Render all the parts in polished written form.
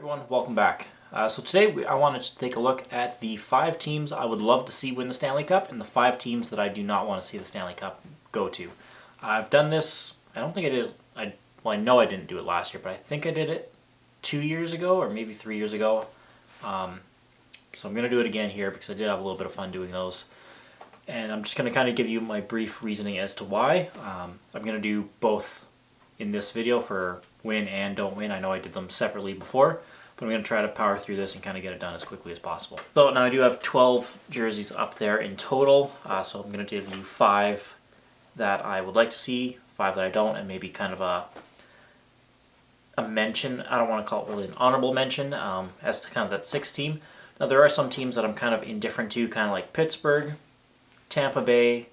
everyone, welcome back. So today I wanted to take a look at the 5 teams I would love to see win the Stanley Cup and the 5 teams that I do not want to see the Stanley Cup go to. I've done this, I don't think I did it, I know I didn't do it last year, but I think I did it 2 years ago or maybe 3 years ago. So I'm going to do it again here because I did have a little bit of fun doing those. And I'm just going to kind of give you my brief reasoning as to why. I'm going to do both in this video for win and don't win. I know I did them separately before, but I'm going to try to power through this and kind of get it done as quickly as possible. So now I do have 12 jerseys up there in total, so I'm going to give you 5 that I would like to see, 5 that I don't, and maybe kind of a mention. I don't want to call it really an honorable mention as to kind of that 6th team. Now there are some teams that I'm kind of indifferent to, kind of like Pittsburgh, Tampa Bay,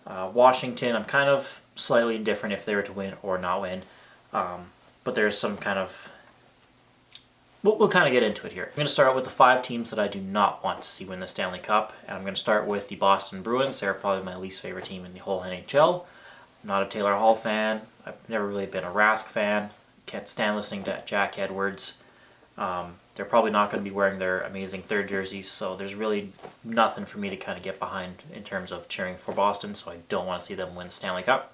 Washington. I'm kind of slightly indifferent if they were to win or not win. But there's some kind of... We'll kind of get into it here. I'm going to start out with the 5 teams that I do not want to see win the Stanley Cup. And I'm going to start with the Boston Bruins. They're probably my least favorite team in the whole NHL. I'm not a Taylor Hall fan. I've never really been a Rask fan. Can't stand listening to Jack Edwards. They're probably not going to be wearing their amazing 3rd jerseys, so there's really nothing for me to kind of get behind in terms of cheering for Boston, so I don't want to see them win the Stanley Cup.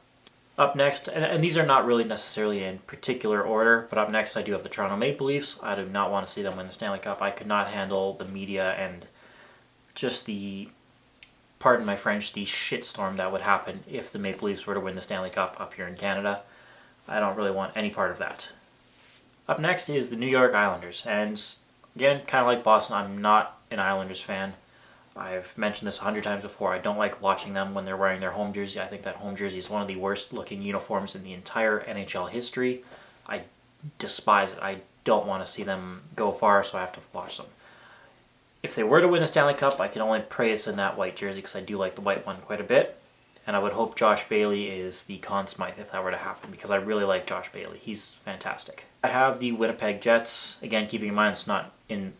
Up next, and these are not really necessarily in particular order, but up next I do have the Toronto Maple Leafs. I do not want to see them win the Stanley Cup. I could not handle the media and just the, pardon my French, the shitstorm that would happen if the Maple Leafs were to win the Stanley Cup up here in Canada. I don't really want any part of that. Up next is the New York Islanders, and again, kind of like Boston, I'm not an Islanders fan. I've mentioned this 100 times before. I don't like watching them when they're wearing their home jersey. I think that home jersey is one of the worst looking uniforms in the entire NHL history. I despise it. I don't want to see them go far, so I have to watch them. If they were to win the Stanley Cup, I can only pray it's in that white jersey because I do like the white one quite a bit. And I would hope Josh Bailey is the Conn Smythe if that were to happen, because I really like Josh Bailey. He's fantastic. I have the Winnipeg Jets. Again, keeping in mind it's not in,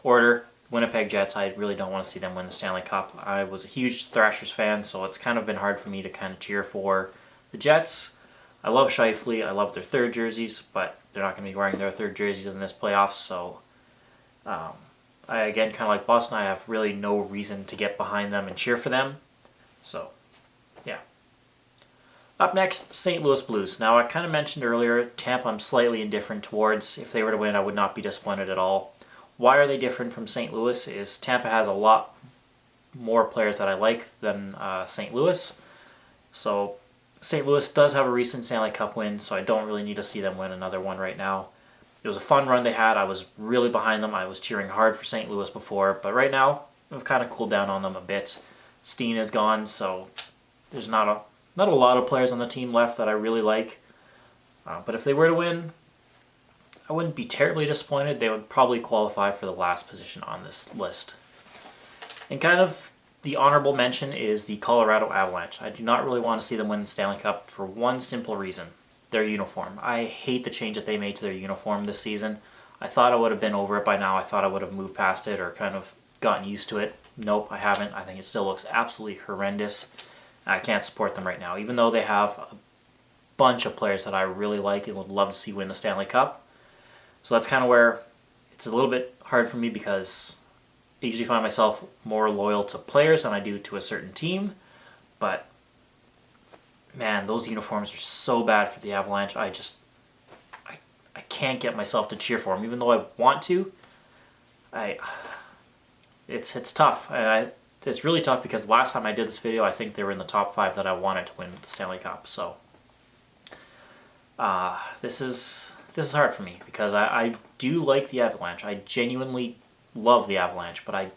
order. Winnipeg Jets, I really don't want to see them win the Stanley Cup. I was a huge Thrashers fan, so it's kind of been hard for me to kind of cheer for the Jets. I love Scheifele. I love their 3rd jerseys, but they're not going to be wearing their 3rd jerseys in this playoffs, so I, again, kind of like Boston, I have really no reason to get behind them and cheer for them. So, yeah. Up next, St. Louis Blues. Now, I kind of mentioned earlier, Tampa I'm slightly indifferent towards. If they were to win, I would not be disappointed at all. Why are they different from St. Louis is Tampa has a lot more players that I like than St. Louis. So, St. Louis does have a recent Stanley Cup win, so I don't really need to see them win another one right now. It was a fun run they had. I was really behind them. I was cheering hard for St. Louis before, but right now, I've kind of cooled down on them a bit. Steen is gone, so there's not a lot of players on the team left that I really like. But if they were to win, I wouldn't be terribly disappointed. They would probably qualify for the last position on this list. And kind of the honorable mention is the Colorado Avalanche. I do not really want to see them win the Stanley Cup for one simple reason: their uniform. I hate the change that they made to their uniform this season. I thought I would have been over it by now. I thought I would have moved past it or kind of gotten used to it. Nope, I haven't. I think it still looks absolutely horrendous. I can't support them right now, even though they have a bunch of players that I really like and would love to see win the Stanley Cup. So that's kind of where it's a little bit hard for me, because I usually find myself more loyal to players than I do to a certain team. But, man, those uniforms are so bad for the Avalanche. I can't get myself to cheer for them, even though I want to. It's tough, and it's really tough because last time I did this video, I think they were in the top 5 that I wanted to win the Stanley Cup. So this is hard for me because I do like the Avalanche. I genuinely love the Avalanche, but I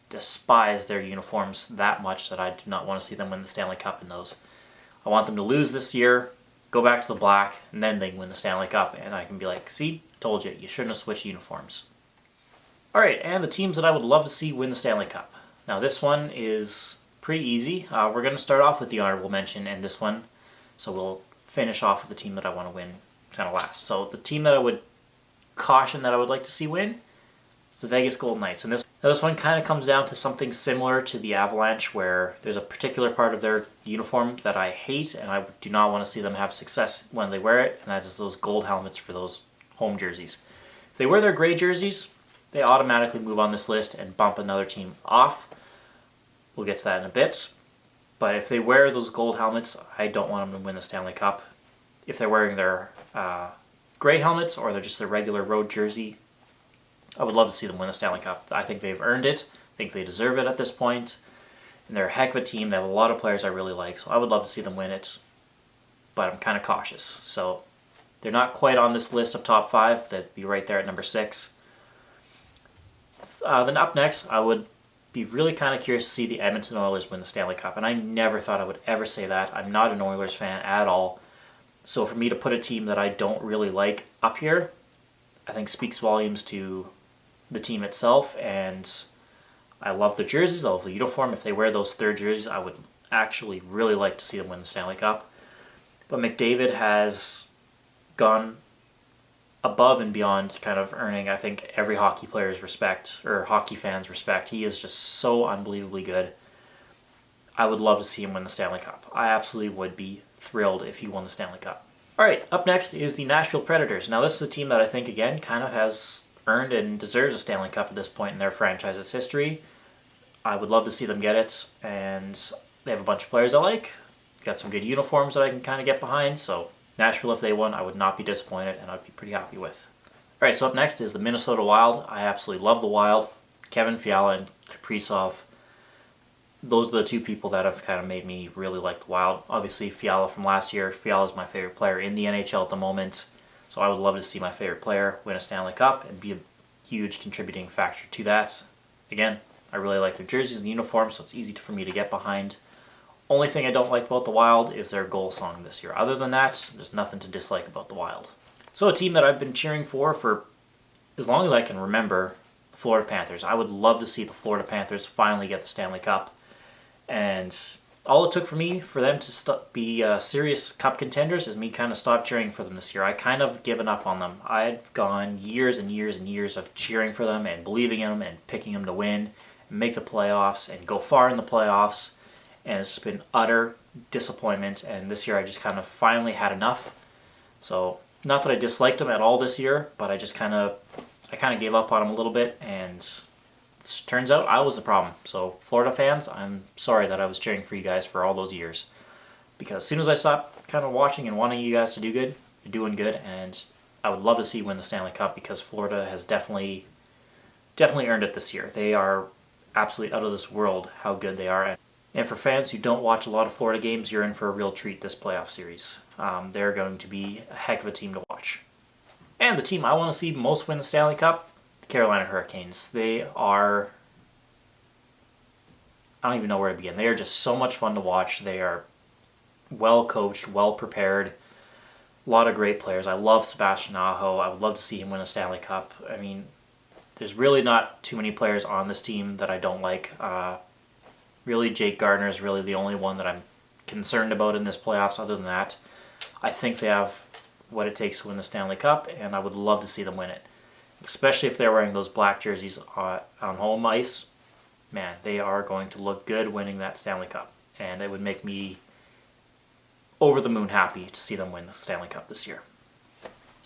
despise their uniforms that much that I do not want to see them win the Stanley Cup in those. I want them to lose this year, go back to the black, and then they can win the Stanley Cup, and I can be like, see, told you shouldn't have switched uniforms. Alright, and the teams that I would love to see win the Stanley Cup. Now this one is pretty easy. We're going to start off with the honorable mention in this one, so we'll finish off with the team that I want to win kind of last. So the team that I would caution that I would like to see win is the Vegas Golden Knights. And this one kind of comes down to something similar to the Avalanche, where there's a particular part of their uniform that I hate, and I do not want to see them have success when they wear it, and that is those gold helmets for those home jerseys. If they wear their gray jerseys, they automatically move on this list and bump another team off. We'll get to that in a bit. But if they wear those gold helmets, I don't want them to win the Stanley Cup. If they're wearing their gray helmets or they're just their regular road jersey, I would love to see them win the Stanley Cup. I think they've earned it. I think they deserve it at this point. And they're a heck of a team. They have a lot of players I really like, so I would love to see them win it. But I'm kind of cautious. So they're not quite on this list of top 5, but they'd be right there at number 6. Then up next, I would be really kind of curious to see the Edmonton Oilers win the Stanley Cup. And I never thought I would ever say that. I'm not an Oilers fan at all. So for me to put a team that I don't really like up here, I think speaks volumes to the team itself. And I love the jerseys. I love the uniform. If they wear those third jerseys, I would actually really like to see them win the Stanley Cup. But McDavid has gone above and beyond kind of earning, I think, every hockey player's respect, or hockey fan's respect. He is just so unbelievably good. I would love to see him win the Stanley Cup. I absolutely would be thrilled if he won the Stanley Cup. Alright, up next is the Nashville Predators. Now this is a team that I think, again, kind of has earned and deserves a Stanley Cup at this point in their franchise's history. I would love to see them get it, and they have a bunch of players I like. Got some good uniforms that I can kind of get behind, so Nashville, if they won, I would not be disappointed, and I'd be pretty happy with. Alright, so up next is the Minnesota Wild. I absolutely love the Wild. Kevin Fiala and Kaprizov. Those are the two people that have kind of made me really like the Wild. Obviously, Fiala from last year. Fiala is my favorite player in the NHL at the moment, so I would love to see my favorite player win a Stanley Cup and be a huge contributing factor to that. Again, I really like their jerseys and uniforms, so it's easy for me to get behind. Only thing I don't like about the Wild is their goal song this year. Other than that, there's nothing to dislike about the Wild. So a team that I've been cheering for as long as I can remember, the Florida Panthers. I would love to see the Florida Panthers finally get the Stanley Cup. And all it took for me for them to be serious cup contenders is me kind of stop cheering for them this year. I kind of given up on them. I'd gone years and years and years of cheering for them and believing in them and picking them to win and make the playoffs and go far in the playoffs. And it's just been utter disappointment, and this year I just kind of finally had enough. So, not that I disliked them at all this year, but I kind of gave up on them a little bit, and it turns out I was the problem. So, Florida fans, I'm sorry that I was cheering for you guys for all those years. Because as soon as I stopped kind of watching and wanting you guys to do good, you're doing good, and I would love to see you win the Stanley Cup because Florida has definitely earned it this year. They are absolutely out of this world how good they are. And for fans who don't watch a lot of Florida games, you're in for a real treat this playoff series. They're going to be a heck of a team to watch. And the team I want to see most win the Stanley Cup, the Carolina Hurricanes. They are... I don't even know where to begin. They are just so much fun to watch. They are well coached, well prepared. A lot of great players. I love Sebastian Aho. I would love to see him win a Stanley Cup. I mean, there's really not too many players on this team that I don't like. Really, Jake Gardiner is really the only one that I'm concerned about in this playoffs. Other than that, I think they have what it takes to win the Stanley Cup, and I would love to see them win it. Especially if they're wearing those black jerseys on home ice. Man, they are going to look good winning that Stanley Cup. And it would make me over the moon happy to see them win the Stanley Cup this year.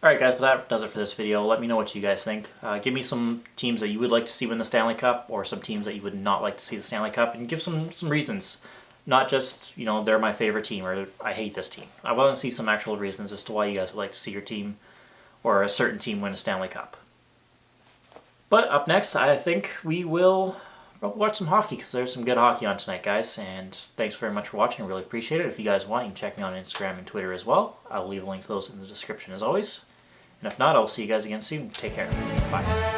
Alright guys, but that does it for this video. Let me know what you guys think. Give me some teams that you would like to see win the Stanley Cup, or some teams that you would not like to see the Stanley Cup, and give some reasons. Not just, they're my favorite team, or I hate this team. I want to see some actual reasons as to why you guys would like to see your team, or a certain team win a Stanley Cup. But up next, I think we will watch some hockey, because there's some good hockey on tonight, guys. And thanks very much for watching. I really appreciate it. If you guys want, you can check me on Instagram and Twitter as well. I'll leave a link to those in the description as always. And if not, I'll see you guys again soon. Take care. Bye.